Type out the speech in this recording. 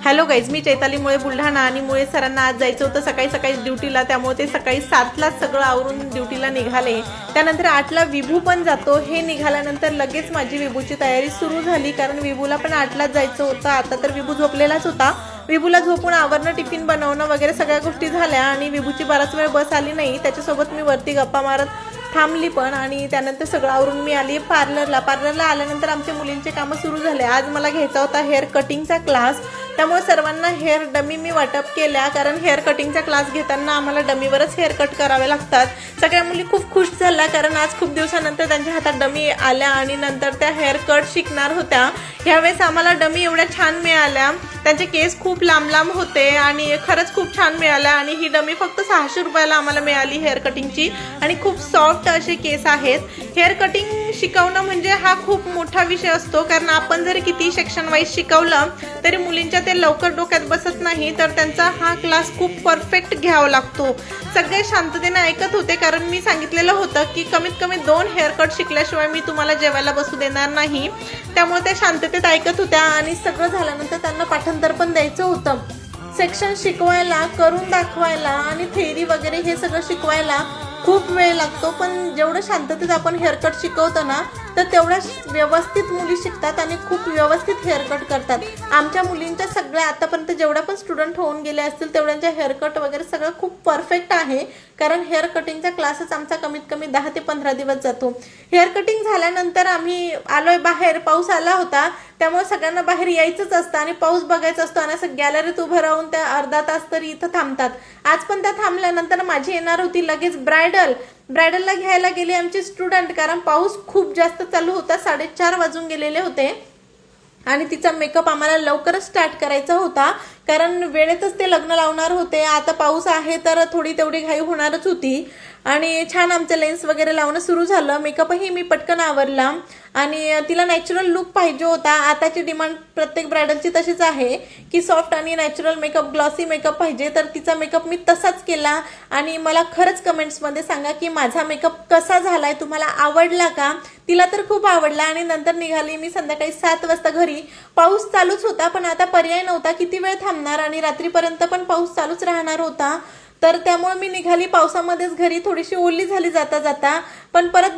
Hello guys, मी चैताली मुळे बुलढाणा आणि मुळे सरांना आज जायचं होतं सकाळी सकाळी ड्युटीला, त्यामुळे ते सकाळी 7लाच सगळं आवरून ड्युटीला निघाले। त्यानंतर 8ला विभू पण जातो। हे निघाल्यानंतर लगेच माझी विभूची तयारी सुरू झाली, कारण विभूला पण 8लाच जायचं होतं। आता तर विभू झोपलेलाच होता। विभूला झोपून आवरणं, टिफिन बनवणं वगैरे सगळ्या गोष्टी झाल्या आणि विभूची बराच वेळ बस आली नाही। त्याच्यासोबत मी वरती गप्पा मारत थांबली पण, आणि त्यानंतर सगळं आवरून मी आली पार्लरला आल्यानंतर आमच्या मुलींचे कामं सुरू झाले। आज मला घ्यायचा होता हेअर कटिंगचा क्लास, त्यामुळे सर्वांना हेअर डमी मी वाटप केल्या, कारण हेअर कटिंगचा क्लास घेताना आम्हाला डमीवरच हेअर कट करावे लागतात। सगळ्या मुली खूप खुश झाल्या, कारण आज खूप दिवसानंतर त्यांच्या हातात डमी आल्या आणि नंतर त्या हेअर कट शिकणार होत्या। यावेळेस आम्हाला डमी एवढ्या छान मिळाल्या, त्यांचे केस खूप लांब लांब होते आणि खरंच खूप छान मिळाल्या। आणि ही डमी फक्त 600 रुपयाला आम्हाला मिळाली हेअर कटिंगची, आणि खूप सॉफ्ट असे केस आहेत। हेअर कटिंग शिकवणं म्हणजे हा खूप मोठा विषय असतो, कारण आपण जर किती सेक्शन वाईज शिकवलं तरी मुलींच्या ते लवकर डोक्यात बसत नाही, तर त्यांचा हा क्लास खूप परफेक्ट घ्यावा लागतो। सगळे शांततेने ऐकत होते, कारण मी सांगितलेलं होतं की कमीत कमी 2 हेअर कट शिकल्याशिवाय मी तुम्हाला जेवायला बसू देणार नाही। त्यामुळे त्या शांततेत ऐकत होत्या, आणि सगळं झाल्यानंतर त्यांना पाठांतर पण द्यायचं होतं। सेक्शन शिकवायला, करून दाखवायला आणि थेअरी वगैरे हे सगळं शिकवायला खूप वेळ लागतो, पण जेवढं शांततेत आपण हेअरकट शिकवतो ना, तर तेवढ्या व्यवस्थित मुली शिकतात आणि खूप व्यवस्थित हेअरकट करतात। आमच्या मुलींच्या सगळ्या आतापर्यंत जेवढ्या पण स्टुडंट होऊन गेले असतील तेवढ्यांच्या हेअरकट वगैरे सगळं खूप परफेक्ट आहे, कारण हेअर कटिंगचा क्लासच आमचा कमीत कमी 10 ते 15 दिवस जातो। हेअर कटिंग झाल्यानंतर आम्ही आलोय बाहेर, पाऊस आला होता, त्यामुळे सगळ्यांना बाहेर यायचंच असतं आणि पाऊस बघायचा असतो, आणि असं गॅलरीत उभं राहून त्या अर्धा तास तरी इथं थांबतात। आज पण त्या थांबल्यानंतर माझी येणार होती लगेच ब्रायडलला घ्यायला गेली आमची स्टुडंट, कारण पाऊस खूप जास्त चालू होता। 4:30 वाजून गेलेले होते आणि तिचा मेकअप आम्हाला लवकरच स्टार्ट करायचा होता, कारण वेळेतच ते लग्न लावणार होते। आता पाऊस आहे तर थोडी तेवढी घाई होणारच होती, आणि छान आमचं लेन्स वगैरे लावणं सुरू झालं। मेकअपही मी पटकन आवरला, आणि तिला नॅचरल लुक पाहिजे होता। आताची डिमांड प्रत्येक ब्रायडलची तशीच आहे की सॉफ्ट आणि नॅचरल मेकअप, ग्लॉसी मेकअप पाहिजे, तर तिचा मेकअप मी तसाच केला। आणि मला खरंच कमेंट्समध्ये सांगा की माझा मेकअप कसा झालाय, तुम्हाला आवडला का? तिला तर खूप आवडला, आणि नंतर निघाली मी संध्याकाळी 7 वाजता घरी। पाऊस चालूच होता, पण आता पर्याय नव्हता, किती वेळ थांबणार, आणि रात्रीपर्यंत पण पाऊस चालूच राहणार होता, तर त्यामुळे मी निघाली पावसामध्येच घरी। थोडीशी ओली झाली जाता जाता, पण परत